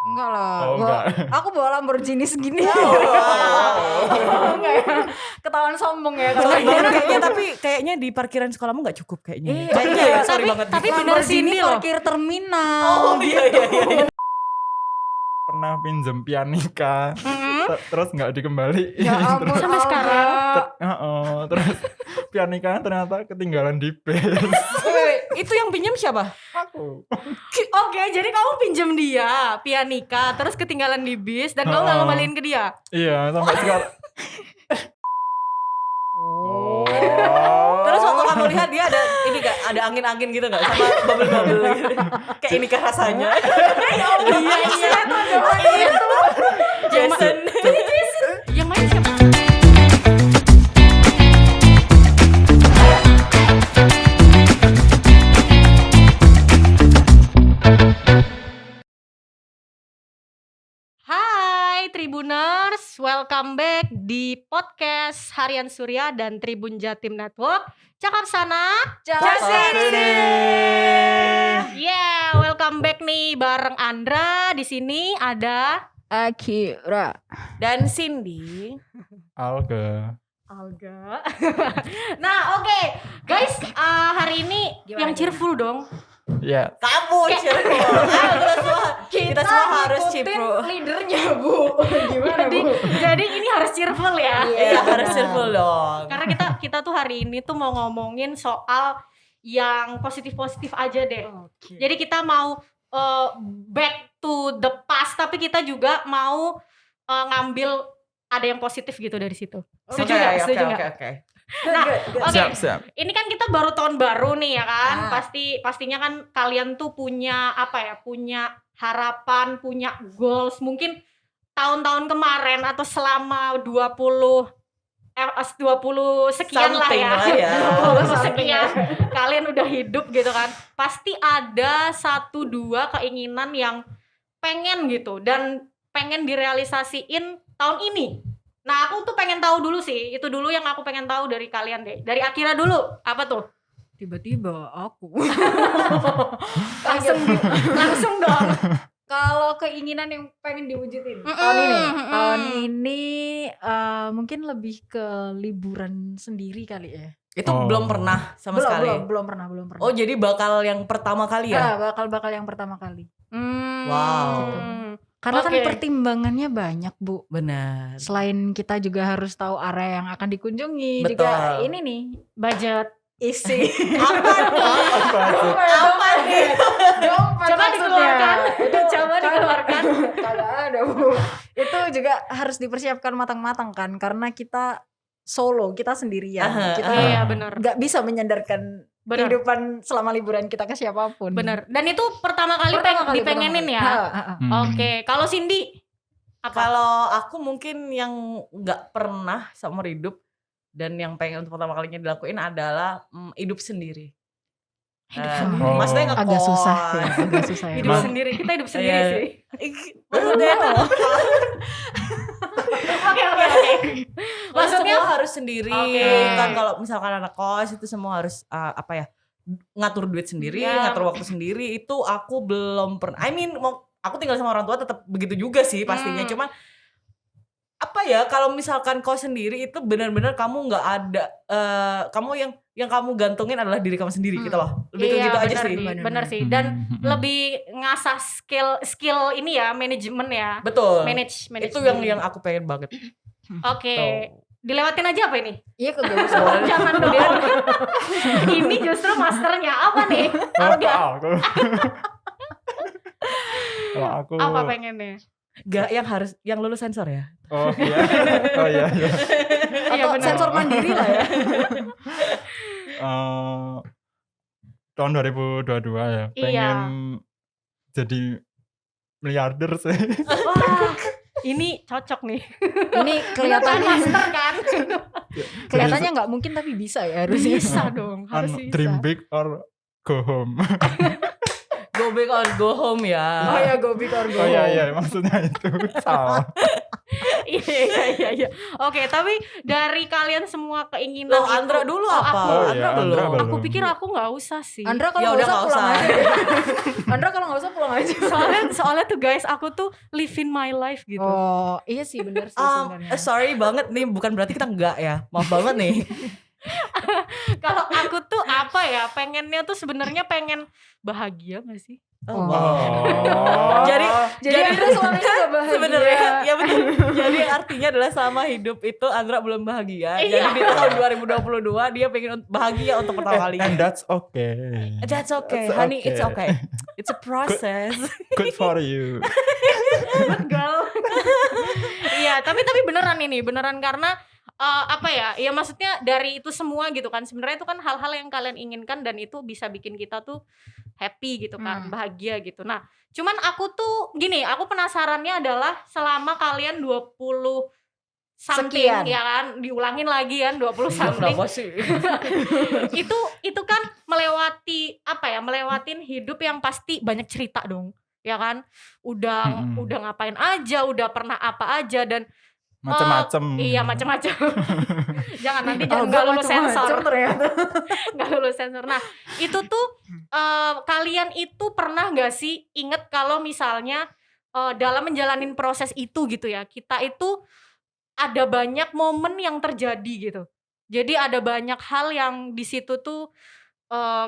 Enggak lah, Oh, enggak. aku bawa Lamborghini segini. Enggak ya, ketahuan sombong ya kalau Sorry banget ini. kayaknya, tapi kayaknya di parkiran sekolahmu gak cukup kayaknya. Iya. Kayaknya ya, sorry banget. tapi bener Lamborghini Cindy loh. parkir terminal. Oh iya. Pernah pinjem pianika, terus nggak dikembaliin. Ya ampun, Sampai Alga. sekarang. Terus pianika ternyata ketinggalan di base. Itu yang pinjam siapa? Aku. Oke, jadi kamu pinjem dia pianika, terus ketinggalan di bis dan kamu nggak Oh. ngembaliin ke dia. Iya, sampai sekarang. Oh. Terus waktu kamu lihat dia ada ini gak? Ada angin-angin gitu gak? Sama bubble-bubble gitu. Kayak ini kah rasanya? Iya. Jason. Yang main siapa? Hai Tribuners, welcome back di podcast Harian Surya dan Tribun Jatim Network. Cakap sana, Cakap sini. yeah, welcome back nih bareng Andra. Di sini ada Akira. Dan Cindy. Alga. Alga. Nah, oke, guys, hari ini yang cheerful dong. Ya, Kamu cheerful. Kita semua harus cheerful. Leadernya, Bu. Gimana, Bu? Jadi ini harus cheerful ya. Iya harus cheerful dong. Karena kita tuh hari ini tuh mau ngomongin soal yang positif-positif aja deh. Jadi kita mau back to the past, tapi kita juga mau ngambil ada yang positif gitu dari situ. Setuju nggak? Setuju nggak? Oke. Nah, oke. siap. Ini kan kita baru tahun baru nih ya kan. Ah. Pastinya kan kalian tuh punya apa ya? Punya harapan, punya goals. Mungkin tahun-tahun kemarin atau selama 20 sekian lah Something ya. lah ya. 20 sekian kalian udah hidup gitu kan. Pasti ada 1-2 keinginan yang pengen gitu dan pengen direalisasiin tahun ini. Nah, aku tuh pengen tahu dulu sih. Itu dulu yang aku pengen tahu dari kalian deh. Dari Akira dulu. Apa tuh? Tiba-tiba aku. Langsung dong. Kalau keinginan yang pengen diwujudin Mm-mm, tahun ini mungkin lebih ke liburan sendiri kali ya. Itu Oh. belum pernah sama sekali. Belum pernah. Oh jadi bakal yang pertama kali ya? Bakal yang pertama kali. Wow. Gitu. Karena kan Oke. pertimbangannya banyak, Bu. Benar. Selain kita juga harus tahu area yang akan dikunjungi, Betul. juga ini nih Budget. isi. Apa nih? Apa nih? Dompet Coba maksudnya. dikeluarkan. Itu Coba dikeluarkan. Kagak ada, Bu. Itu juga harus dipersiapkan matang-matang kan, karena kita solo, kita sendirian. Aha, Kita Iya, benar. nggak bisa menyandarkan Benar. kehidupan selama liburan kita ke siapapun. Benar. Dan itu pertama kali dipengenin ya. Oke, kalau Cindy apa? Kalau aku mungkin yang nggak pernah seumur hidup dan yang pengen untuk pertama kalinya dilakuin adalah hidup sendiri. sendiri. Maksudnya ngekos. Agak susah ya. Hidup Emang- sendiri. Kita hidup sendiri Iya. sih. Maksudnya Oke. maksudnya Maksudnya semua harus sendiri Oke. kan, kalau misalkan anak kos itu semua harus apa ya, ngatur duit sendiri, Ya. ngatur waktu sendiri. Itu aku belum pernah. Aku tinggal sama orang tua tetap begitu juga sih pastinya. Cuman apa ya, kalau misalkan kau sendiri itu benar-benar kamu nggak ada kamu yang kamu gantungin adalah diri kamu sendiri gitu loh. Lebih ke Iya, gitu aja benar, sih. Bener sih. Dan lebih ngasah skill ini ya, manajemen ya. Betul. Manage Itu diri. yang aku pengen banget. Oke. Dilewatin aja apa ini? Iya, kagak bisa. Jangan dong. Ini justru masternya apa nih? Alga. Kalau aku Apa pengennya? Gak yang lulus sensor ya. Oh iya. Oh iya. Iya, Atau benar. sensor mandiri lah ya. Tahun 2022 ya. Iya. Pengen jadi miliarder sih. Wah, ini cocok nih. Ini Kelihatannya kelihatannya master kan? kelihatannya nggak mungkin tapi bisa ya harusnya. Bisa dong, harus bisa. Dream big or go home. Go big or go home ya. Oh ya, go big or go Oh iya home. iya maksudnya itu salah. Iya. Oke, tapi dari kalian semua keinginan Loh, Andra dulu apa? aku, Oh Andra iya, belum. Andra belum. aku pikir aku nggak usah sih. Andra kalau Ya nggak udah, usah nggak pulang usah. aja. Andra kalau nggak usah pulang aja. soalnya tuh guys, aku tuh living my life gitu. Oh iya sih bener sih sebenarnya. Sorry banget nih, bukan berarti kita enggak ya. Maaf banget nih. Kalau aku tuh apa ya, pengennya tuh sebenarnya pengen bahagia gak sih? Oh. Jadi Andra selama ini gak bahagia. sebenarnya ya betul. Jadi artinya adalah selama hidup itu Andra belum bahagia. Iya. Jadi di tahun 2022 dia pengen bahagia untuk pertama kalinya. And that's okay. That's okay, That's honey. It's okay. okay. It's a process. Good for you. Girl. Iya, tapi beneran ini, beneran karena apa ya? Ya maksudnya dari itu semua gitu kan. Sebenarnya itu kan hal-hal yang kalian inginkan dan itu bisa bikin kita tuh happy gitu kan, bahagia gitu. Nah, cuman aku tuh gini, aku penasarannya adalah selama kalian 20 something Sekian. ya kan, diulangin lagi kan 20 something. Kenapa sih? itu kan melewati apa ya, melewatin hidup yang pasti banyak cerita dong ya kan, udah ngapain aja, udah pernah apa aja dan Macem-macem. iya macam-macam. Jangan nanti Oh, nggak lulus macem-macem sensor ternyata. nggak lulus sensor. Nah itu tuh kalian itu pernah nggak sih inget kalau misalnya dalam menjalanin proses itu gitu ya, kita itu ada banyak momen yang terjadi gitu. Jadi ada banyak hal yang di situ tuh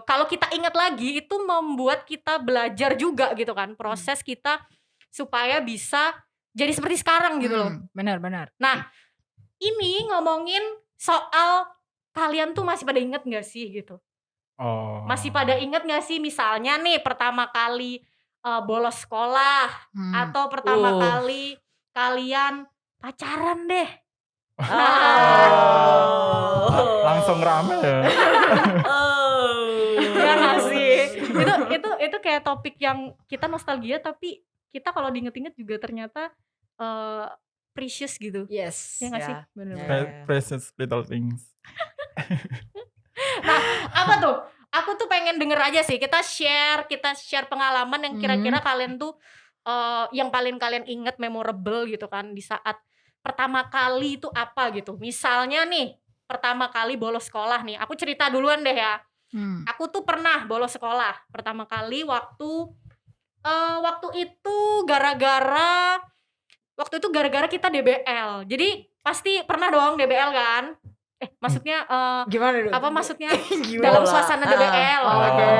kalau kita ingat lagi itu membuat kita belajar juga gitu kan, proses kita supaya bisa jadi seperti sekarang gitu loh. Benar. Nah ini ngomongin soal kalian tuh masih pada inget gak sih gitu? Oh. Masih pada inget gak sih misalnya nih pertama kali bolos sekolah atau pertama kali kalian pacaran deh. Langsung rame ya. Ya gak sih? Itu kayak topik yang kita nostalgia tapi kita kalau diinget-inget juga ternyata precious gitu. Yes. Ya gak sih? Ya. Bener-bener. Precious little things. Apa tuh? Aku tuh pengen denger aja sih. Kita share pengalaman yang kira-kira kalian tuh yang paling kalian inget memorable gitu kan di saat pertama kali itu apa gitu. Misalnya nih pertama kali bolos sekolah nih. Aku cerita duluan deh ya. Aku tuh pernah bolos sekolah pertama kali waktu itu gara-gara kita DBL. Jadi pasti pernah dong DBL kan? Maksudnya Gimana dong? apa maksudnya Gimana? dalam suasana DBL,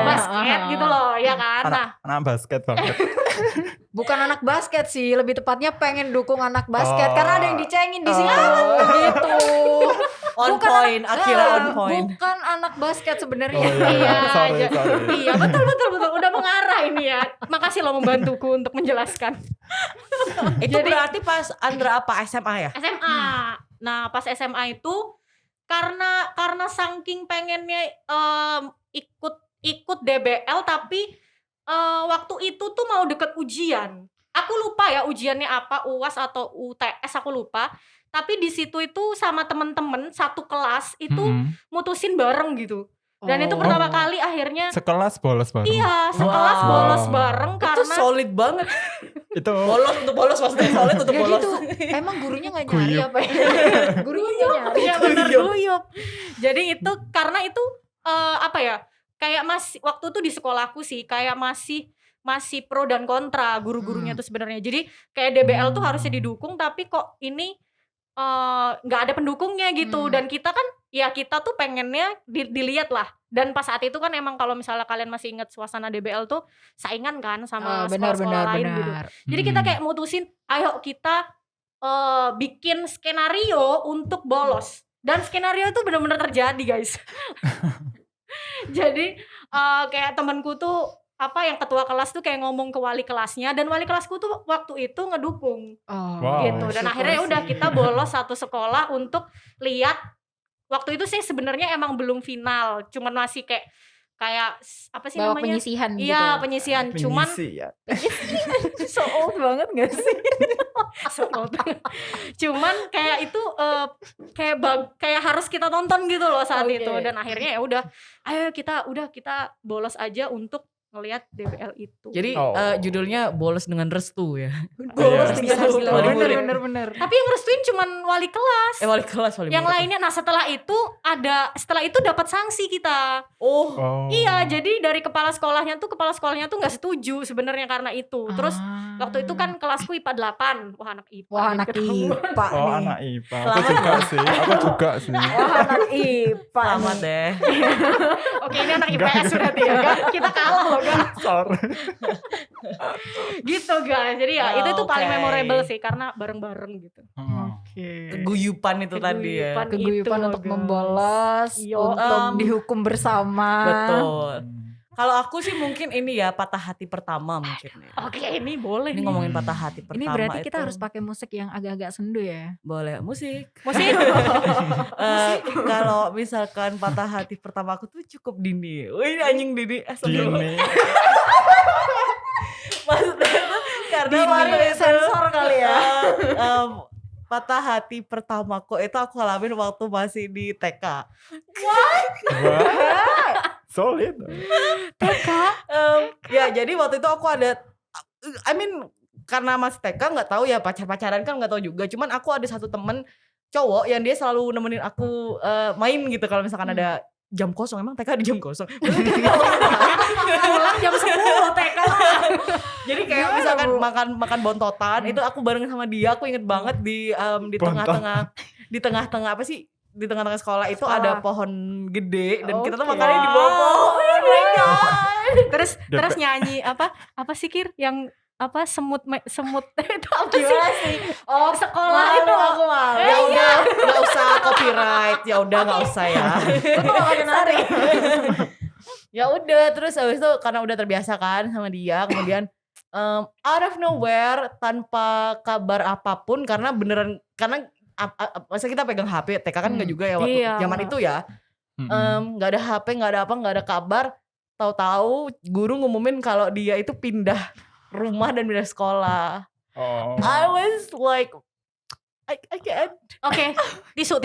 basket Ah. gitu loh, ya kan? Nah, Anak basket banget. Bukan anak basket sih, lebih tepatnya pengen dukung anak basket Oh. karena ada yang dicengin di sini gitu. On Bukan point, Akira on Nah, point. Bukan anak basket sebenarnya. Oh iya. Sorry. iya betul udah mengarah ini ya. Makasih lo membantuku untuk menjelaskan. Itu berarti pas Andra apa SMA ya? SMA. Nah, pas SMA itu karena saking pengennya ikut DBL tapi waktu itu tuh mau deket ujian. Aku lupa ya ujiannya apa, UAS atau UTS aku lupa. Tapi di situ itu sama temen-temen satu kelas itu mutusin bareng gitu. Dan itu pertama kali akhirnya Sekelas bolos bareng. iya, sekelas Wow. bolos bareng Itu karena solid banget. Itu Bolos untuk bolos maksudnya, solid untuk Ya bolos. gitu. Emang gurunya nggak nyari Guyup. apa ya? Gurunya nggak nyari. Iya bener guyup. Jadi itu karena itu apa ya? Kayak masih waktu itu di sekolahku sih kayak masih pro dan kontra guru-gurunya tuh sebenarnya. Jadi kayak DBL tuh harusnya didukung tapi kok ini nggak ada pendukungnya gitu. Dan kita kan ya kita tuh pengennya dilihat lah. Dan pas saat itu kan emang kalau misalnya kalian masih ingat suasana DBL tuh saingan kan sama sekolah-sekolah lain gitu. Jadi kita kayak mutusin ayo kita bikin skenario untuk bolos. Dan skenario itu benar-benar terjadi guys. Jadi kayak temanku tuh apa yang ketua kelas tuh kayak ngomong ke wali kelasnya dan wali kelasku tuh waktu itu ngedukung Wow. gitu. Dan akhirnya udah kita bolos satu sekolah untuk lihat. Waktu itu sih sebenarnya emang belum final, cuman masih kayak apa sih Bawa namanya? penyisihan gitu. Iya, penyisihan. Cuman ya. So old banget gak sih? so old. Cuman kayak itu kayak harus kita tonton gitu loh saat Oke. itu. Dan akhirnya ya udah, ayo kita bolos aja untuk ngelihat DBL itu. Jadi Oh. judulnya bolos dengan restu ya. Bolos Iya. 3 bulan. Wali murid. Bener. Tapi yang ngerestuin cuman wali kelas. Wali kelas wali Yang murid. lainnya, nah setelah itu dapat sanksi kita. Oh, Oh. Iya, jadi dari kepala sekolahnya tuh nggak setuju sebenarnya karena itu. Terus waktu itu kan kelasku IPA 8. Wah, anak IPA. Wah, nih anak ketemu. IPA Oh, nih. anak IPA. Aku Selamat juga loh. sih. Aku juga sih. Wah, anak IPA selamat nih. deh. Oke, ini anak IPS berarti ya. Gak, kita kalah loh, gak. Sorry. Gitu guys. Jadi ya itu tuh paling Oke. memorable sih karena bareng-bareng gitu. Keguyupan itu tadi ya. Keguyupan Itu, untuk guys. membolos, Iya. untuk dihukum bersama. Betul. Kalau aku sih mungkin ini ya patah hati pertama mungkin ya. Oke, ini boleh Ini nih. ngomongin patah hati pertama. Ini berarti kita itu harus pakai musik yang agak-agak sendu ya. boleh musik. Musik. Kalau misalkan patah hati pertama aku tuh cukup dini. Wih, ini anjing dini. Astagfirullah. Gini. Maksudnya tuh karena Dini, waktu itu, sensor kali ya. em, patah hati pertamaku itu aku alamin waktu masih di TK. Wah. Solid. Ya jadi waktu itu aku ada, karena masih TK nggak tahu ya, pacaran kan nggak tahu juga. Cuman aku ada satu temen cowok yang dia selalu nemenin aku main gitu kalau misalkan ada jam kosong. Emang TK ada jam kosong? Pulang jam 10 TK. Jadi kayak Gimana, misalkan Bu? makan bontotan itu aku bareng sama dia. Aku inget banget di tengah-tengah apa sih, di tengah-tengah sekolah itu Sekolah. ada pohon gede dan kita tuh Oke. makannya di bawah pohon. Oh my God. Terus nyanyi apa sih Kir yang apa semut itu apa sih? Gimana sih? Oh, Sekolah malu, itu. aku malu. Ya udah, nggak usah copyright. Ya udah nggak usah ya. Itu gak pakai nari. Ya udah, terus habis itu karena udah terbiasa kan sama dia, kemudian out of nowhere tanpa kabar apapun, karena masa kita pegang HP TK kan nggak juga ya waktu Iya. zaman itu ya, nggak ada HP, nggak ada apa, nggak ada kabar. Tahu-tahu guru ngumumin kalau dia itu pindah rumah dan pindah sekolah. Oh. I was like, I can't. Oke, tisu.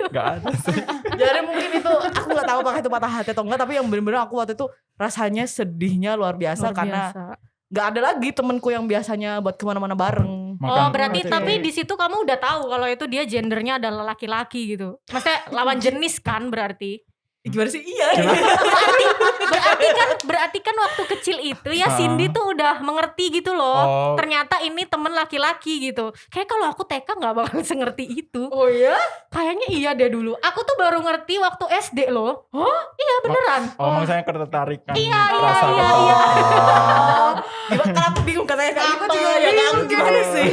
Gak ada sih. Jadi mungkin itu aku nggak tahu apakah itu patah hati atau enggak, tapi yang bener-bener aku waktu itu rasanya sedihnya luar biasa karena nggak ada lagi temenku yang biasanya buat kemana-mana bareng. Oh, berarti Oke. tapi di situ kamu udah tahu kalau itu dia gendernya adalah laki-laki gitu. Maksudnya lawan jenis kan berarti. Gimana sih? Iya. Berarti kan waktu kecil itu ya Ah. Cindy tuh udah mengerti gitu loh. Oh. Ternyata ini temen laki-laki gitu. Kayak kalau aku TK nggak bakal sengerti itu. Oh iya? Kayaknya iya deh dulu. Aku tuh baru ngerti waktu SD loh. Hah? Iya beneran. Oh, maksudnya ketertarikan. Iya, rasa iya, ketertarikan. iya. Oh. Gimana? Kan aku bingung katanya kayak Aku gitu juga ya kan? bingung Gimana sih?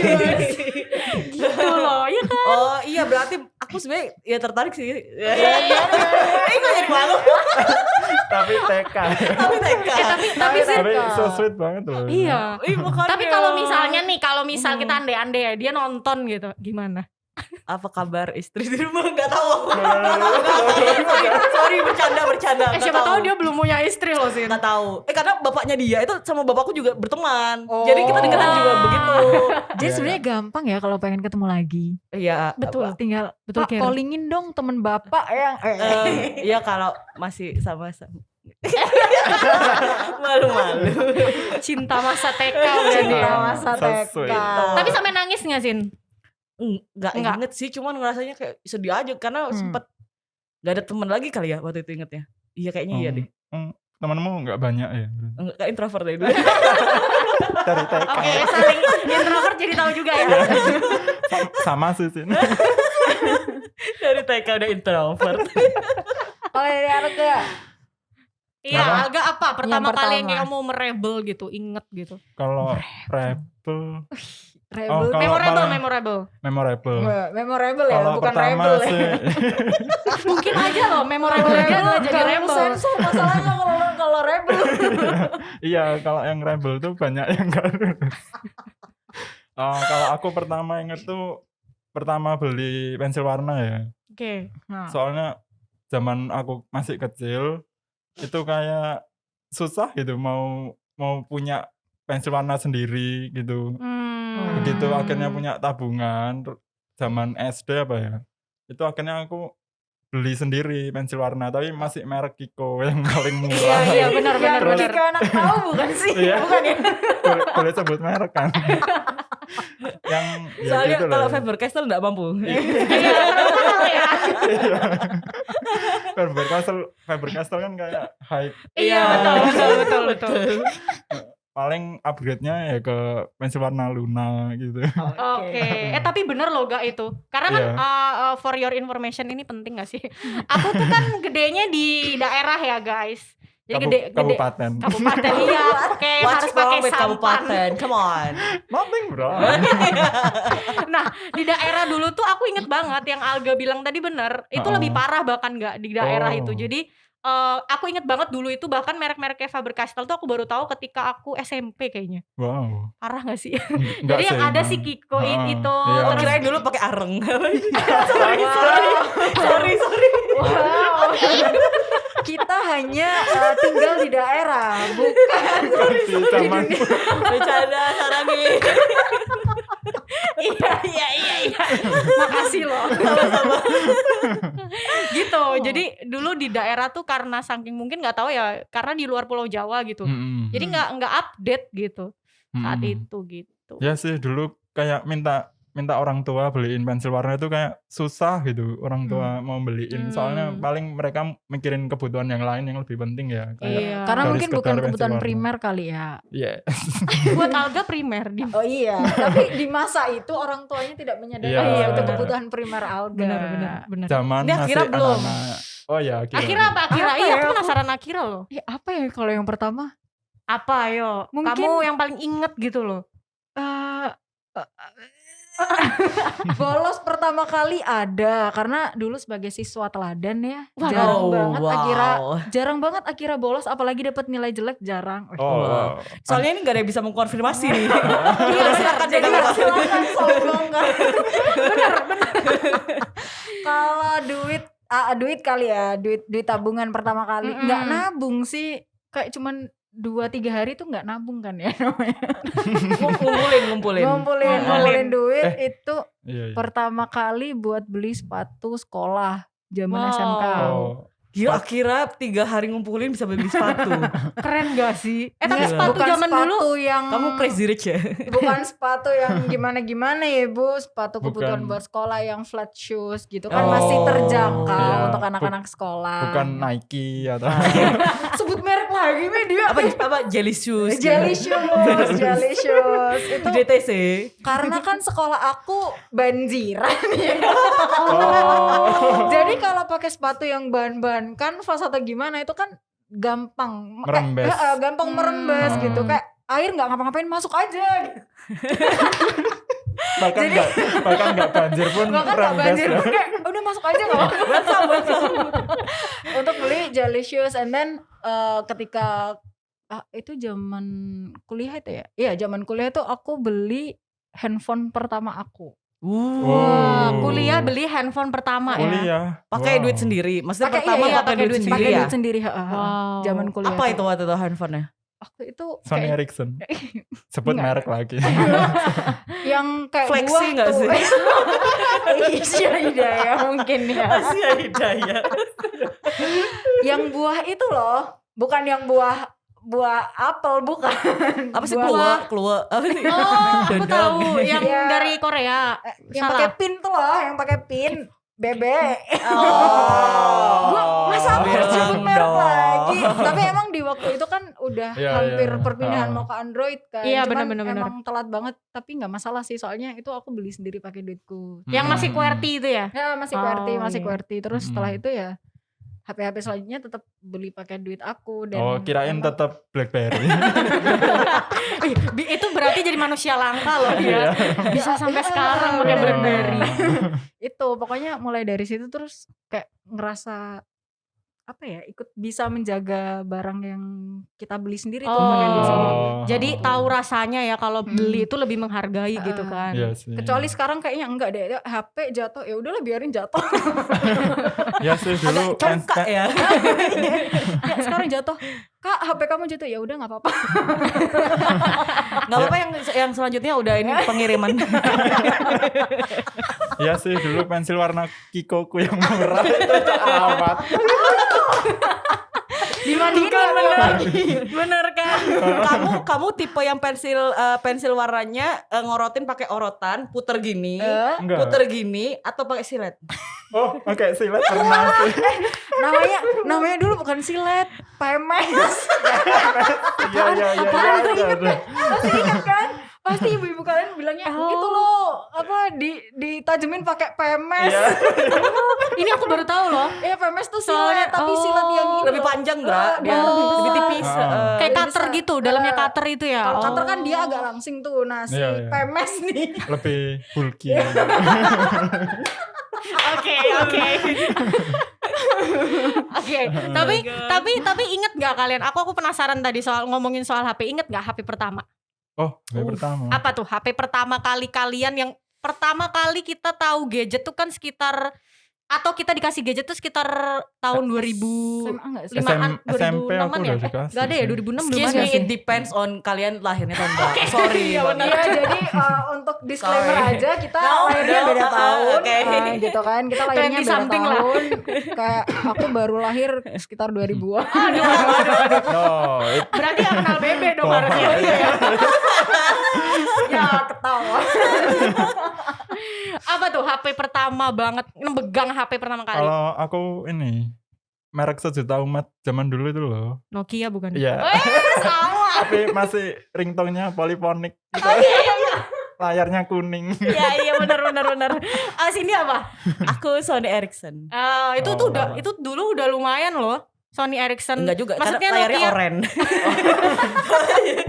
Gitu loh. Ya kan. Oh iya, berarti aku sebenarnya ya tertarik sih. Kok jadi malu? Tapi TK. Tapi TK. Tapi sih. Tapi so sweet banget loh. Iya. Makanya. Tapi kalau misalnya nih, kalau misal kita andai-andai ya, dia nonton gitu, gimana? apa kabar istri di rumah? Gak tahu. Sorry, bercanda. Nggak Siapa tahu dia belum punya istri loh sih. nggak tahu. Karena bapaknya dia itu sama bapakku juga berteman. Oh. Jadi kita dengeran juga begitu. Jadi sebenarnya gampang ya kalau pengen ketemu lagi. Iya. Betul. Tinggal Betul, Pak, Kira. callingin dong temen bapak yang Iya kalau masih sama-sama. Malu-malu. Cinta masa TK Cinta berarti ya. masa So TK. sweet. Tapi sampai nangis gak Sin? Nggak Enggak. inget sih, cuman ngerasanya kayak sedih aja karena sempet gak ada temen lagi kali ya waktu itu ingetnya. Iya kayaknya iya deh. Temanmu gak banyak ya? Enggak introvert deh dulu. Dari TK. Oke, saling introvert jadi tahu juga ya. Sama sih Sin. Dari TK udah introvert. Kalau dari Arga, Iya, Apa? agak apa? Pertama Yang kali yang pertama. kamu merebel gitu, inget gitu. Kalau rebel, rebel, kalau Memorable. memorable. memorable ya, Kalau bukan pertama rebel ya. sih, Mungkin aja loh memorable dia adalah jadi Kamu rebel. sensor masalahnya kalau rebel. iya kalau yang rebel tuh banyak yang gak lulus. Kalau aku pertama inget tuh pertama beli pensil warna ya. Oke. Soalnya zaman aku masih kecil itu kayak susah gitu mau punya pensil warna sendiri gitu. Begitu akhirnya punya tabungan zaman SD apa ya, itu akhirnya aku beli sendiri pensil warna tapi masih merek Kiko yang paling murah. Iya benar. Kiko enak tahu bukan sih? Iya. Bukan ya? boleh sebut merek kan. Yang ya Soalnya gitu kalau loh. Faber-Castell enggak mampu. Iya, mahal ya. Iya. Faber-Castell kan kayak high, Iya, betul. paling upgrade-nya ya ke pensil warna Luna gitu. Oke. Tapi bener loh gak itu. Karena kan Iya. for your information ini penting gak sih? Aku tuh kan gedenya di daerah ya guys. Jadi gede Kabupaten. kabupaten iya. Oke, harus pakai sampan. kabupaten? Come on. Nothing bro. Nah, di daerah dulu tuh aku inget banget yang Alga bilang tadi bener. Itu lebih parah bahkan gak di daerah itu. Jadi aku inget banget dulu itu bahkan merek-merek kayak Faber-Castell tuh aku baru tahu ketika aku SMP kayaknya. Wow. Parah gak sih? Enggak Jadi yang sih, ada emang. si Kiko itu. Iya. Oh, Terus kirain dulu pakai areng. Sorry. Wow. Kita hanya tinggal di daerah, bukan Ganti zaman. Bercanda Saragi. iya. Makasih loh. Gitu. Jadi dulu di daerah tuh karena saking mungkin nggak tahu ya, karena di luar Pulau Jawa gitu. Jadi nggak update gitu saat itu gitu. Ya sih dulu kayak minta orang tua beliin pensil warna itu kayak susah gitu orang tua mau beliin, soalnya paling mereka mikirin kebutuhan yang lain yang lebih penting ya kayak Iya. karena Dari mungkin sekedar bukan pensil kebutuhan warna. primer kali ya. Iya. Buat Alga primer di. Oh iya, tapi di masa itu orang tuanya tidak menyadari Iya, itu benar. kebutuhan primer Alga. Benar. Zaman Ini masih Akira belum? anak-anak. Oh ya Akira. Akira apa? Akira. Apa Iya, ya? aku penasaran Akira loh. Ya apa ya kalau yang pertama? Apa yo? Mungkin- Kamu yang paling inget gitu loh. Bolos pertama kali ada karena dulu sebagai siswa teladan ya. Wow. Jarang banget Akira bolos, apalagi dapat nilai jelek jarang. Oh. Soalnya ini gak ada yang bisa mengkonfirmasi nih. Iya, silakan jadi jaga waktu. silakan sombong kan. Bener. Kalau duit kali ya, duit tabungan pertama kali nggak nabung sih, kayak cuman 2-3 hari tuh nggak nabung kan ya namanya. Ngumpulin duit itu Iya. pertama kali buat beli sepatu sekolah zaman Wow. SMK. Oh. Gila, Akira 3 hari ngumpulin bisa beli sepatu. Keren gak sih? Tapi Nggak, sepatu bukan zaman dulu sepatu yang Kamu crazy rich ya? bukan sepatu yang gimana-gimana ya Bu, sepatu kebutuhan Bukan. buat sekolah yang flat shoes gitu kan, Oh, masih terjangkau iya. untuk anak-anak sekolah. Bukan Nike atau Sebut merek lagi media. Apa jelly shoes? Jelly shoes itu DTC. karena kan sekolah aku banjiran ya. Oh. Jadi kalau pakai sepatu yang bahan-bahan kanvas atau gimana itu kan gampang Merembes. gampang merembes Hmm. gitu, kayak air nggak ngapa-ngapain masuk aja. bahkan nggak banjir pun Bahkan nggak rembes banjir ya. pun kayak udah masuk aja nggak apa-apa. Untuk beli jelly shoes, and then ketika itu zaman kuliah itu ya, iya zaman kuliah tuh aku beli handphone pertama aku. Wah, Oh. kuliah beli handphone pertama ya. Kuliah. Pakai Wow. duit sendiri. Maksudnya Pakai- pertama iya, pakai duit sendiri Pakai ya? duit sendiri, Wow. zaman kuliah. Apa tuh. itu waktu itu handphonenya? Waktu itu Sony kayak Ericsson. Sebut Enggak. merek lagi. yang kayak Flexi buah nggak tuh. sih? Iya Hidayah mungkin ya. Asia Hidayah. Yang buah itu loh, bukan yang buah apel, bukan. Apa sih Buah- keluar? Apa sih? Oh, aku Dodol. tahu yang Iya. dari Korea. Yang Salah. pakai pin tuh loh, yang pakai pin. Bebek. Oh. Masa aku harus sebut Bilang merek dong. lagi? Tapi emang di waktu itu kan udah Iya, hampir iya. perpindahan mau ke Android kan. Iya, Cuman bener. emang telat banget, tapi nggak masalah sih, soalnya itu aku beli sendiri pakai duitku. Yang masih Hmm. QWERTY itu ya? Ya masih Oh, QWERTY, iya. Terus setelah Hmm. itu ya HP selanjutnya tetap beli pakai duit aku dan Oh, kirain emang- tetap BlackBerry. Itu berarti jadi manusia langka loh Iya. ya. Bisa sampai sekarang pakai Bener. BlackBerry. itu pokoknya mulai dari situ terus kayak ngerasa apa ya, ikut bisa menjaga barang yang kita beli sendiri tuh pakai duit sendiri. Jadi tahu rasanya ya kalau beli itu lebih menghargai gitu kan. Iya sih. Kecuali sekarang kayaknya enggak deh, HP jatuh ya udahlah biarin jatuh. Ya sih dulu Agak congkak ya. Ya, sekarang jatuh Kak HP kamu jatuh, ya udah nggak apa-apa. Nggak apa-apa yang selanjutnya udah ini pengiriman. Iya sih, dulu pensil warna Kikoku yang murah itu amat. Dimandikan Bener kan? Kamu tipe yang pensil warnanya ngorotin pakai orotan, puter gini, Enggak. puter gini, atau pakai silet? Oh, pakai silet pernah sih. namanya dulu bukan silet, PMS. Iya. Masih ingat kan? Pasti ibu-ibu kalian bilangnya itu loh apa ditajemin pakai PMS. Iya. Ini aku baru tahu loh. Iya PMS tuh Soalnya- silet, tapi silet yang ini Lebih loh. panjang nggak? Dia Oh. lebih tipis. Kayak Bisa. cutter gitu, dalamnya cutter itu ya. Kalau Oh. cutter kan dia agak langsing tuh. Nah si Iya. PMS nih. Lebih bulky. Oke. Oke, tapi inget nggak kalian? Aku penasaran tadi soal ngomongin soal HP. Inget nggak HP pertama? Oh, yang pertama. Apa tuh HP pertama kali kalian yang pertama kali kita tahu gadget tuh kan sekitar atau kita dikasih gadget tuh sekitar tahun 2000 SMA enggak sih? limaan, SMP 2006-an aku ya? udah dikasih. Gak ada ya 2006 belum Excuse ada me, sih. it depends on kalian lahirnya tahun berapa. Sorry. banget. Iya jadi untuk disclaimer Sorry. aja kita No, lahirnya no, beda tahun oke. gitu kan. Kita lahirnya 20 beda something lah. tahun. Kayak aku baru lahir sekitar 2000-an. No, Berarti gak kenal Bebe dong Oh, harusnya. iya. Ya ketawa. Apa tuh HP pertama banget, megang HP pertama kali? Kalau aku ini merek sejuta umat zaman dulu itu loh. Nokia bukan? Iya. Sama. Tapi masih ringtone-nya polifonik gitu. Iya. Layarnya kuning. Iya benar. Sini apa? Aku Sony Ericsson. Itu Oh, tuh udah sama. itu dulu udah lumayan loh. Sony Ericsson. Enggak juga, Maksudnya karena layarnya Nokia. oranye.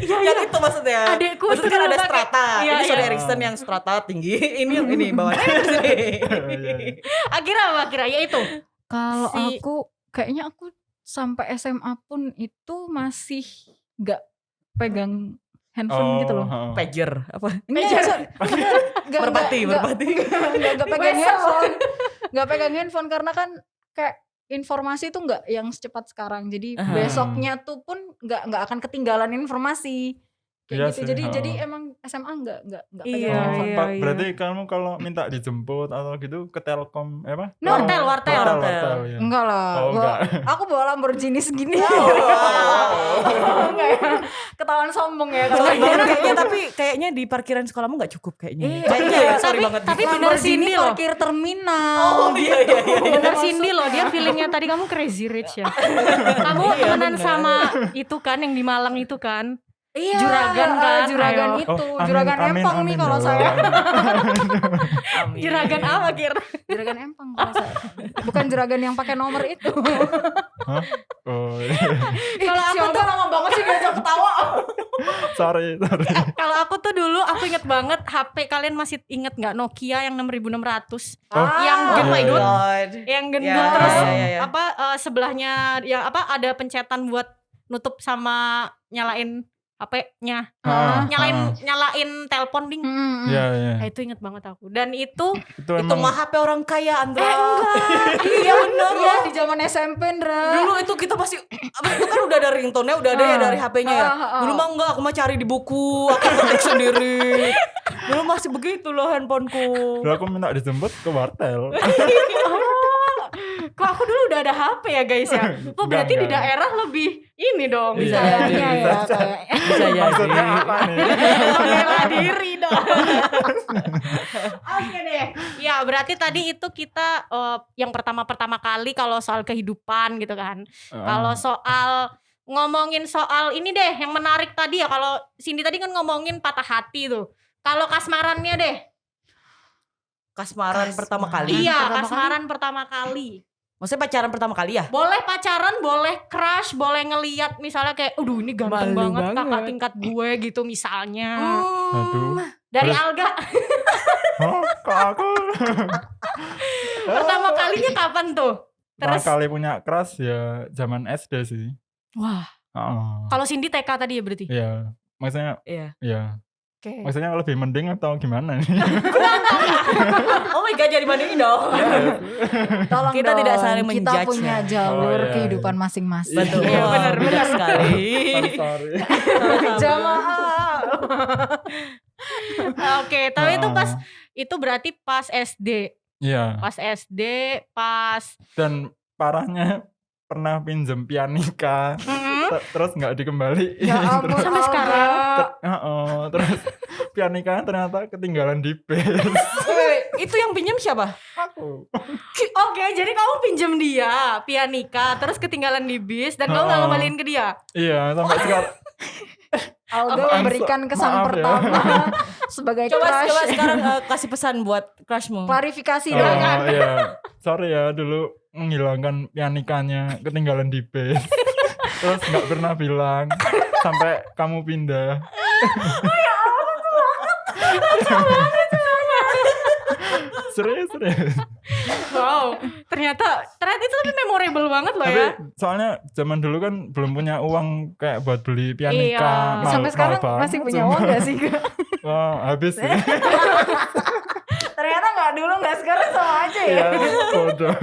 Yang itu maksudnya. Adekku Maksudnya tuh kan dulu ada pakai. strata. Iya, Ini Sony iya. Ericsson yang strata tinggi. Ini yang ini bawahnya sini. Akhirnya apa? Akhirnya ya itu. Kalau Si- aku kayaknya aku sampai SMA pun itu masih nggak pegang handphone gitu loh. heeh. Pager apa? Nggak Merpati. nggak pegang handphone. Nggak pegang handphone karena kan kayak informasi tuh nggak yang secepat sekarang. Jadi Aha. besoknya tuh pun nggak akan ketinggalan informasi. Kayak Iya gitu. sih, Jadi heeh. emang SMA nggak pegang Iya, handphone. iya. Berarti kamu kalau minta dijemput atau gitu ke Telkom apa? No. Wartel. Ya. Enggak lah. Oh, enggak. Aku bawa Lamborghini segini. Wow. Enggak ya. Ketahuan sombong ya kalau Sorry ini. banget kayaknya, tapi kayaknya di parkiran sekolahmu gak cukup kayaknya. Iya. Kayaknya ya, sorry Tapi- banget. tapi nih. bener Lamborghini Cindy loh. parkir terminal. Oh iya. Bener Cindy loh, dia feelingnya tadi kamu crazy rich ya. Kamu Iya, temenan bener. sama itu kan yang di Malang itu kan. Iya, Juragan kan, juragan ayo. itu, Oh, juragan amin, empang nih amin, kalau ya saya. Allah. Amin. Juragan apa kira? Juragan empang kalau saya. Bukan juragan yang pakai nomor itu. Hah? Oh, Kalau aku Siapa tuh lama banget sih diajak ketawa. sorry. kalau aku tuh dulu aku inget banget HP kalian masih inget nggak Nokia yang 6600 Oh, yang Oh iya, my iya. god. yang gendut Ya, terus ya. apa sebelahnya yang apa ada pencetan buat nutup sama nyalain HP-nya. Ah, Nyalain telepon ding. Iya, iya. Nah, itu inget banget aku. Dan itu Itu Itu emang mah HP orang kaya, Andra. Iya bener. Iya di zaman SMP Ndra. Dulu itu kita masih apa itu kan udah ada ringtone-nya, udah ada ya dari HP-nya ya. Dulu mah enggak, aku mah cari di buku, aku ketik sendiri. Dulu masih begitu loh handphoneku. dulu aku minta dijemput ke wartel. kok aku dulu udah ada HP ya guys ya. Kok berarti di Enggak. daerah lebih ini dong. Bisa Kayaknya jadi, ya bisa. kayaknya. Bisa Maksudnya jadi. apa nih? Bela diri dong. Oke deh. Ya berarti tadi itu kita yang pertama kali kalau soal kehidupan gitu kan. Kalau soal ngomongin soal ini deh yang menarik tadi ya, kalau Cindy tadi kan ngomongin patah hati tuh. Kalau kasmarannya deh. Kasmaran pertama kali. Iya, pertama kasmaran pertama kali. Maksudnya pacaran pertama kali ya? Boleh pacaran, boleh crush, boleh ngeliat misalnya kayak aduh ini ganteng Malu banget kakak banget. tingkat gue gitu misalnya. Aduh. Dari Boleh. Alga. Oh, kok aku Pertama kalinya kapan tuh? pertama Terus kali punya crush ya zaman SD sih. wah, Oh. kalau Cindy TK tadi ya berarti. Iya, maksudnya Iya. ya Oke. Maksudnya lebih mending atau gimana nih? Oh my god, jadi bandingin dong. Tolong Kita dong, tidak saling kita menjudge punya ya. jalur Oh, iya, kehidupan masing-masing. Betul. Iya, Wah, benar, bijak benar. sekali. I'm sorry. Jamaah. Oke, tapi itu pas Heeh. itu berarti pas SD. Iya. Pas SD, pas Dan parahnya pernah pinjem pianika, terus nggak dikembaliin. Ya ampun, Terus, Sampai sekarang. terus pianika ternyata ketinggalan di base. Itu yang pinjam siapa? Aku. Oke, jadi kamu pinjem dia pianika, terus ketinggalan di bis dan kamu nggak Oh. ngembaliin ke dia. Iya, sampai sekarang. Aldo I'm memberikan kesan maaf ya. pertama sebagai Coba crush. sekarang kasih pesan buat crushmu. Klarifikasi Oh, dong. iya. Sorry ya, dulu menghilangkan pianikanya ketinggalan di base. Terus nggak pernah bilang sampai kamu pindah. Serius. Wow, ternyata itu tapi memorable banget loh Tapi ya. soalnya zaman dulu kan belum punya uang kayak buat beli pianika. Iya. Sampai sekarang masih punya uang gak sih? Wah, habis sih. Ternyata gak dulu gak sekarang sama aja ya. Iya, bodoh.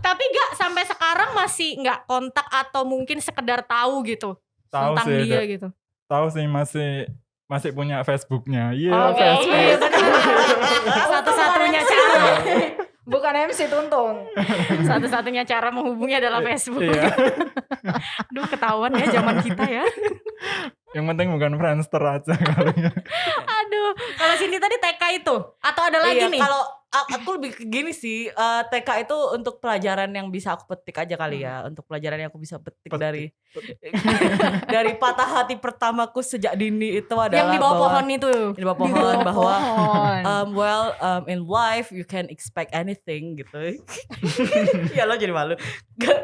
tapi gak sampai sekarang masih nggak kontak atau mungkin sekedar tahu gitu Tahu tentang sih, dia gitu. tahu sih masih punya Facebooknya. Iya, Oke, Facebook. iya benar. Satu-satunya cara. Bukan MC Tuntung. Satu-satunya cara menghubungi adalah Facebook. Iya. Aduh, ketahuan ya zaman kita ya. Yang penting bukan Friendster aja kali ya. Aduh, kalau Cindy tadi TK itu atau ada lagi Iya, nih? kalau aku lebih ke gini sih, TK itu untuk pelajaran yang bisa aku petik aja kali ya, untuk pelajaran yang aku bisa petik dari dari patah hati pertamaku sejak dini itu adalah yang di bawah bahwa- pohon itu. di bawah Di pohon bawah bahwa pohon. in life you can expect anything gitu. Ya lo jadi malu.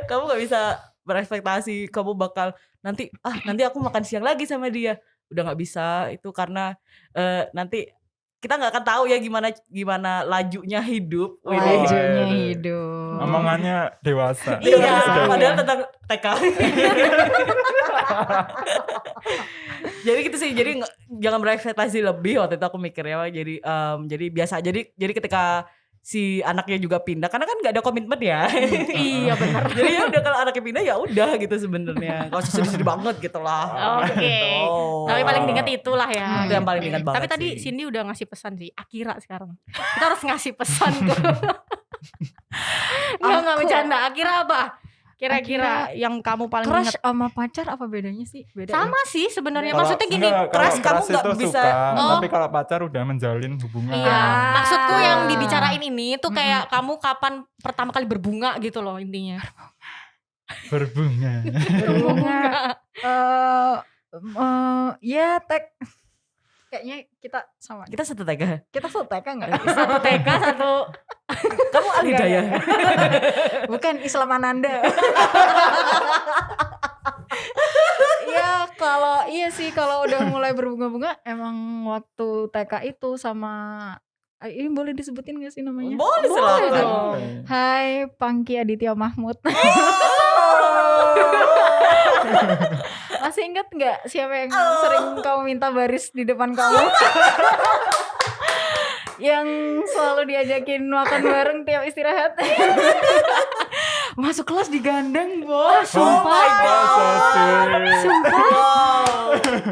Kamu gak bisa berekspektasi kamu bakal nanti aku makan siang lagi sama dia. Udah nggak bisa itu karena nanti kita nggak akan tahu ya gimana lajunya hidup. Lajunya Wih. hidup. Omongannya dewasa. Iya, Dewasa. padahal tentang TK. Jadi gitu sih. Jadi jangan berekspektasi lebih waktu itu aku mikirnya. Jadi biasa. Jadi ketika si anaknya juga pindah karena kan nggak ada komitmen ya. Iya benar. Jadi ya udah kalau anaknya pindah ya udah gitu sebenarnya. Gak usah sedih-sedih banget gitu lah. Oke. Gitu. Tapi paling diingat itulah ya. Itu yang paling diingat banget Tapi tadi sih. Cindy udah ngasih pesan sih, Akira sekarang. Kita harus ngasih pesan ke Enggak Aku- bercanda. Akira apa? Kira-kira yang kamu paling Crush ingat? sama pacar apa bedanya sih? Beda ya? Sama sih sebenarnya. Kalau- Maksudnya gini, enggak, kalau crush kamu crush nggak itu bisa- suka, Oh. tapi kalau pacar udah menjalin hubungan. iya. Ah. Maksudku yang dibicarain ini tuh kayak kamu kapan pertama kali berbunga gitu loh intinya. Berbunga. Berbunga. Ya kayaknya kita sama. Kita satu TK. Kita setek enggak? Satu TK, satu Kamu Alhidayah. Bukan Islam Ananda. Ya kalau udah mulai berbunga-bunga emang waktu TK itu sama ini boleh disebutin gak sih namanya? Boleh silakan. dong. Hai Pangki Aditya Mahmud. Masih ingat nggak siapa yang sering kamu minta baris di depan kamu? Yang selalu diajakin makan bareng tiap istirahat. Masuk kelas digandeng, Bos. Oh my god.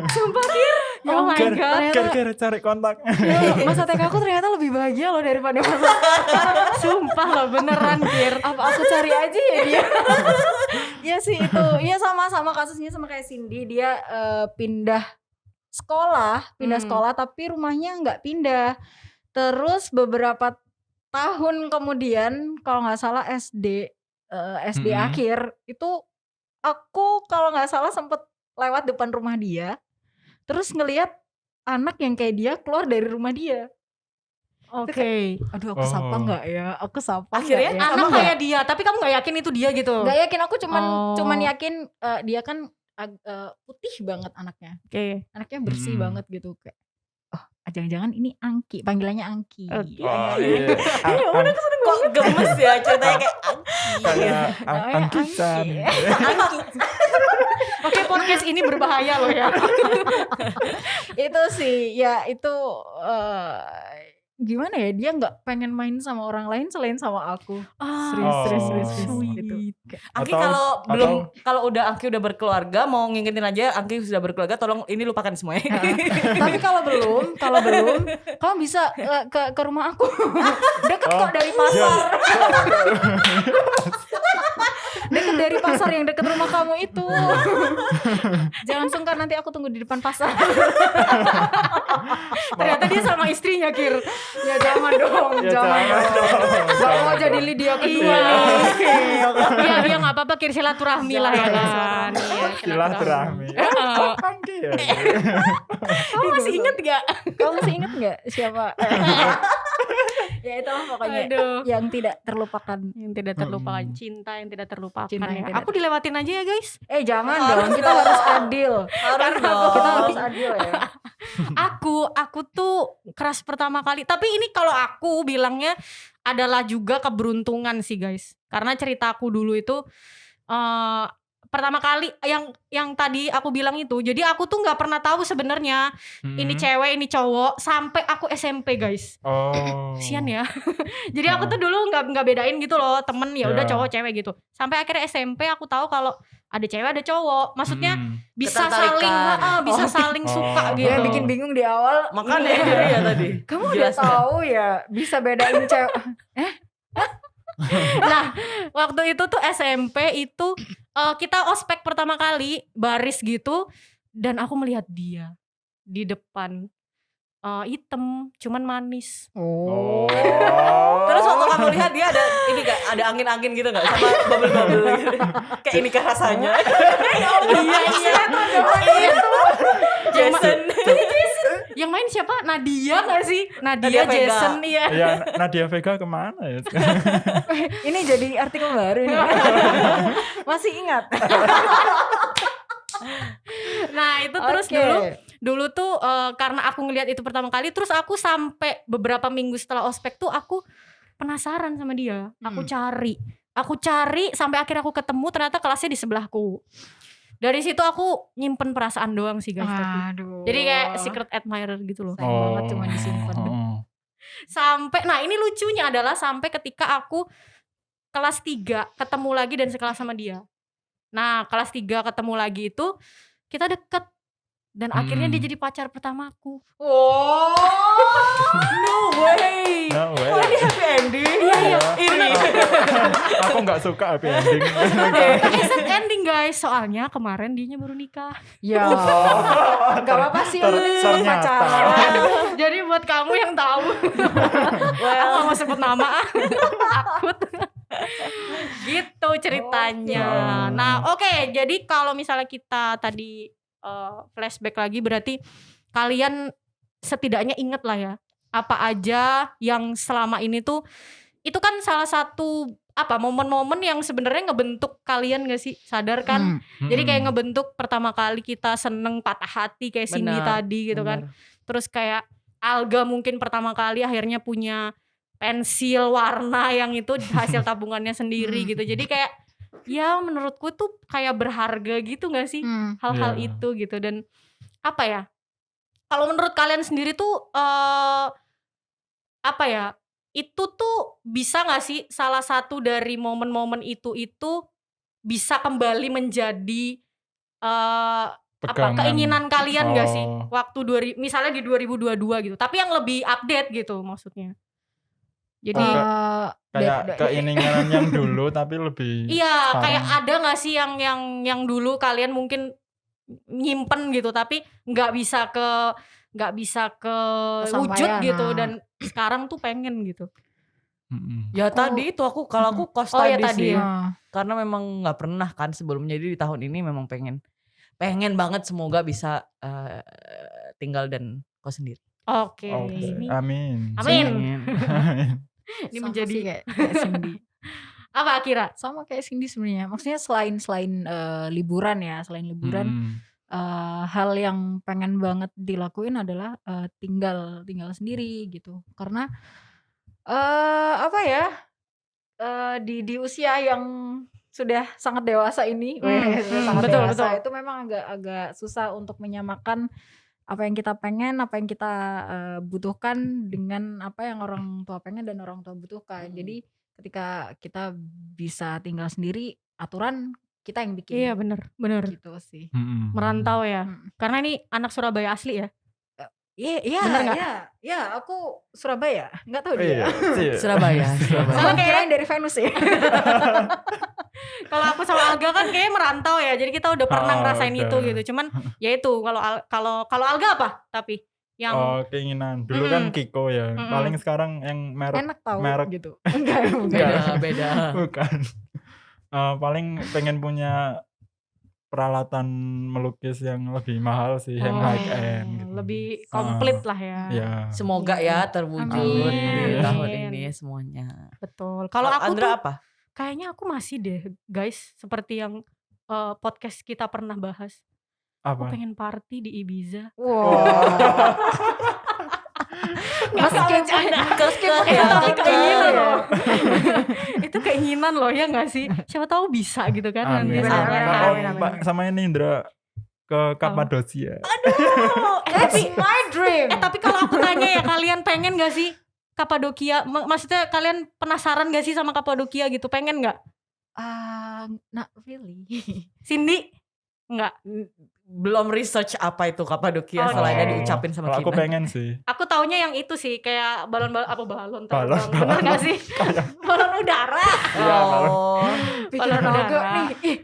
Sumpah, Kir. Oh my Ger, god. ger, cari kontak. Ya, masa TK aku ternyata lebih bahagia loh daripada masa. Sumpah loh beneran Kir. Apa aku cari aja ya dia? Iya sih itu. Iya sama kasusnya sama kayak Cindy. Dia pindah sekolah tapi rumahnya nggak pindah. Terus beberapa tahun kemudian kalau nggak salah SD akhir itu aku kalau nggak salah sempet lewat depan rumah dia. Terus ngelihat anak yang kayak dia keluar dari rumah dia. Oke. Aduh aku sapa Oh. nggak ya? Aku sapa Akhirnya nggak ya? Anak kayak dia, tapi kamu gak yakin itu dia gitu. Gak yakin, aku cuman Oh. yakin dia kan putih banget anaknya. Oke. Anaknya bersih banget gitu kayak. Oh, jangan-jangan ini Angki, panggilannya Angki. Oke. Oh iya. Kok gemes ya ceritanya kayak Kayak Namanya Angki-chan. Oke, podcast ini berbahaya loh ya. Itu sih, ya itu gimana ya, dia nggak pengen main sama orang lain selain sama aku. Serius gitu. Angki Atau- kalau udah Angki udah berkeluarga, mau ngingetin aja Angki sudah berkeluarga, tolong ini lupakan semuanya. Tapi kalau belum, kamu bisa ke rumah aku. Deket kok dari pasar. Deket dari pasar yang deket rumah kamu itu. Jangan sungkan, nanti aku tunggu di depan pasar. Ternyata dia sama istrinya, Kir. Ya jangan dong, Ya, jangan jangan dong. dong. Gak mau jadi Lydia kedua Iya. nih. Iya, iya nggak apa-apa, Kir, silaturahmi lah ya kan. Iya, Silaturahmi. Angki ya. Kamu masih inget gak? Kamu masih inget nggak siapa? Ya itu lah pokoknya Aduh. yang tidak terlupakan. Yang tidak terlupakan, cinta yang tidak terlupakan Cinta yang ya. tidak Aku dilewatin aja ya guys. Jangan Harus dong, kita dong. harus adil. Harus dong. Kita harus adil ya. Aku tuh keras pertama kali. Tapi ini kalau aku bilangnya adalah juga keberuntungan sih guys. Karena ceritaku dulu itu pertama kali yang tadi aku bilang itu. Jadi aku tuh nggak pernah tahu sebenarnya ini cewek ini cowok sampai aku SMP guys. Oh. Kasian ya. Jadi aku tuh dulu nggak bedain gitu loh, temen ya udah Ya. cowok cewek gitu. Sampai akhirnya SMP aku tahu kalau ada cewek ada cowok. Maksudnya bisa Ketertarikan. saling bisa saling suka Oh. gitu. Dia bikin bingung di awal. Makanya Ini dia ya tadi. kamu udah Jelaskan. tahu ya bisa bedain cewek. Nah, waktu itu tuh SMP itu kita ospek pertama kali baris gitu dan aku melihat dia di depan hitam, cuman manis. Oh. Terus waktu kamu lihat dia ada ini gak? Ada angin-angin gitu gak? Sama bubble-bubble gitu. Kayak ini kah rasanya? Iya. Jason. Yang main siapa? Nadia gak sih? Nadia, Nadia Vega. Jason, iya. Ya, Nadia Vega kemana ya? Ini jadi artikel baru nih. Masih ingat? Nah, itu terus Oke. dulu tuh karena aku ngelihat itu pertama kali, terus aku sampai beberapa minggu setelah ospek tuh aku penasaran sama dia. Aku cari sampai akhirnya aku ketemu, ternyata kelasnya di sebelahku. Dari situ aku nyimpen perasaan doang sih guys. Tapi. Aduh. Jadi kayak secret admirer gitu loh. Sayang banget cuma disimpan. Sampai, nah ini lucunya adalah sampai ketika aku kelas 3 ketemu lagi dan sekelas sama dia. Nah kelas 3 ketemu lagi itu kita deket. Dan akhirnya dia jadi pacar pertamaku. Oh, no way. No way. Kok ini happy ending? Iya. Ini. Aku nggak suka happy ending. Set ending guys, soalnya kemarin dianya baru nikah. Ya. Gak apa-apa sih lu Ternyata. pacaran. Jadi buat kamu yang tahu, aku gak mau sebut nama, takut. Gitu ceritanya. Oh. Nah oke, jadi kalau misalnya kita tadi flashback lagi, berarti kalian setidaknya inget lah ya apa aja yang selama ini tuh, itu kan salah satu momen-momen yang sebenarnya ngebentuk kalian gak sih, sadar kan? Jadi kayak ngebentuk pertama kali kita seneng patah hati kayak Cindy Benar, tadi gitu kan. Terus kayak Alga mungkin pertama kali akhirnya punya pensil warna yang itu hasil tabungannya sendiri gitu. Jadi kayak ya menurutku tuh kayak berharga gitu gak sih hal-hal Iya. itu gitu. Dan apa ya, kalau menurut kalian sendiri tuh itu tuh bisa gak sih salah satu dari momen-momen itu bisa kembali menjadi Pegangan. keinginan kalian gak sih Oh. waktu misalnya di 2022 gitu, tapi yang lebih update gitu maksudnya. Jadi Kayak keinginan yang dulu tapi lebih iya, sekarang. kayak ada gak sih yang dulu kalian mungkin nyimpen gitu tapi nggak bisa ke wujud Kesampaian, gitu, nah. dan sekarang tuh pengen gitu. Ya tadi itu kalau aku kos Oh, ya tadi tadi sih. ya. Karena memang nggak pernah kan sebelumnya, jadi di tahun ini memang pengen banget semoga bisa tinggal dan kos sendiri. Oke, Oke. ini Amin. Amin. Ini sama menjadi sih kayak Cindy. apa Akira? Sama kayak Cindy sebenarnya. Maksudnya selain liburan ya, selain liburan hal yang pengen banget dilakuin adalah tinggal sendiri gitu. Karena apa ya? Di usia yang sudah sangat dewasa ini, sudah sangat betul, dewasa betul. itu memang agak susah untuk menyamakan apa yang kita pengen, apa yang kita butuhkan dengan apa yang orang tua pengen dan orang tua butuhkan. Jadi ketika kita bisa tinggal sendiri, aturan kita yang bikin. Iya bener. Gitu sih. Merantau ya. Mm. Karena ini anak Surabaya asli ya. Iya, Bener nggak? iya, aku Surabaya, nggak tahu Iya, dia. sih. Surabaya. Sama kirain dari Venus ya. Kalau aku sama Alga kan kayaknya merantau ya. Jadi kita udah pernah ngerasain udah. itu gitu. Cuman ya itu kalau Alga apa? Tapi yang Keinginan. Dulu kan Kiko ya. Paling sekarang yang Enak tahu merek gitu. Enggak, bukan. Beda. bukan. Paling pengen punya peralatan melukis yang lebih mahal sih, yang high end gitu. lebih komplit lah ya. Ya. Semoga ya terwujud Amin. di tahun ini semuanya. Betul. Kalau aku Andra tuh apa? kayaknya aku masih deh guys, seperti yang podcast kita pernah bahas. Aku Apa? pengen party di Ibiza. Wow. Skip ya. tapi keinginan ya. loh. Itu keinginan loh ya nggak sih? Siapa tahu bisa gitu kan nanti Amin. sampai Amin. hari. Amin. Pak, sama ini Indra ke Kapadosia. That's my dream. Tapi kalau aku tanya ya, kalian pengen gak sih Kapadokia? Maksudnya kalian penasaran gak sih sama Kapadokia gitu? Pengen gak? Not really. Cindy? Enggak. Belum research apa itu Kapadokia selain yang diucapin sama Kalau aku Kinan. pengen sih. Aku taunya yang itu sih, kayak balon Balon, terbang. Bener gak sih? Balon udara. Iya, Oh. Pikiran Balon Olga udara. nih.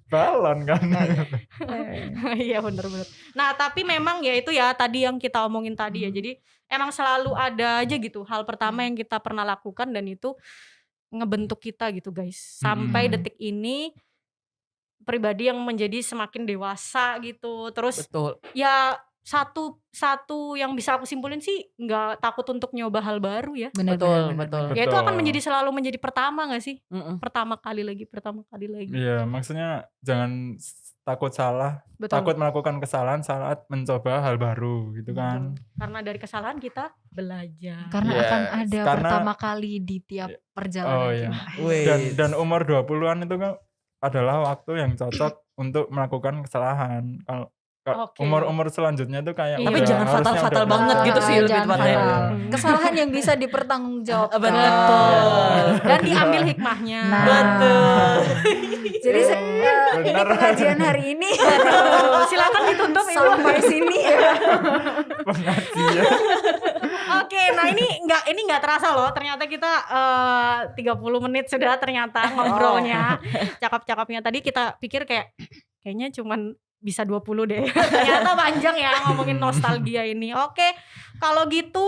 Balon kan. Iya bener-bener. Nah tapi memang ya itu ya tadi yang kita omongin tadi ya. Jadi emang selalu ada aja gitu hal pertama yang kita pernah lakukan dan itu ngebentuk kita gitu guys. Sampai detik ini pribadi yang menjadi semakin dewasa gitu. Terus Betul. ya satu yang bisa aku simpulin sih nggak takut untuk nyoba hal baru ya. Bener. Betul. Ya itu akan selalu menjadi pertama nggak sih? Mm-mm. Pertama kali lagi. Iya, maksudnya jangan takut salah, Betul. takut melakukan kesalahan saat mencoba hal baru gitu kan. Betul. Karena dari kesalahan kita belajar. Karena Yes, akan ada karena- pertama kali di tiap perjalanan Oh, iya. kita. Wih. Dan umur 20-an itu kan adalah waktu yang cocok untuk melakukan kesalahan. Kalau Oke. umur selanjutnya itu kayak Iya. Tapi udah, jangan harusnya fatal-fatal udah banget bisa. gitu sih lebih Jangan tepatnya. fatal. Iya. Kesalahan yang bisa dipertanggungjawabkan. Betul. Dan diambil hikmahnya. Nah. Betul. Jadi ini Benar. pengajian hari ini Silakan ditutup Ibu. sampai sini ya. Pengajian. Oke, nah ini nggak terasa loh. Ternyata kita 30 menit sudah ternyata ngobrolnya. Cakap-cakapnya tadi kita pikir kayaknya cuman bisa 20 deh. Ternyata panjang ya ngomongin nostalgia ini. Oke, kalau gitu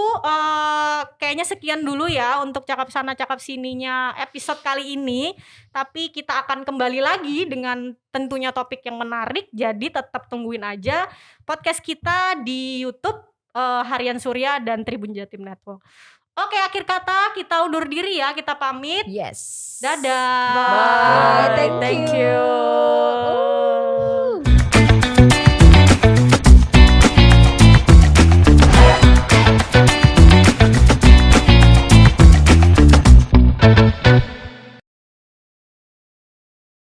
kayaknya sekian dulu ya untuk cakap sana cakap sininya episode kali ini. Tapi kita akan kembali lagi dengan tentunya topik yang menarik. Jadi tetap tungguin aja podcast kita di YouTube Harian Surya dan Tribun Jatim Network. Oke, akhir kata kita undur diri ya, kita pamit. Yes. Dadah. Bye. Thank you.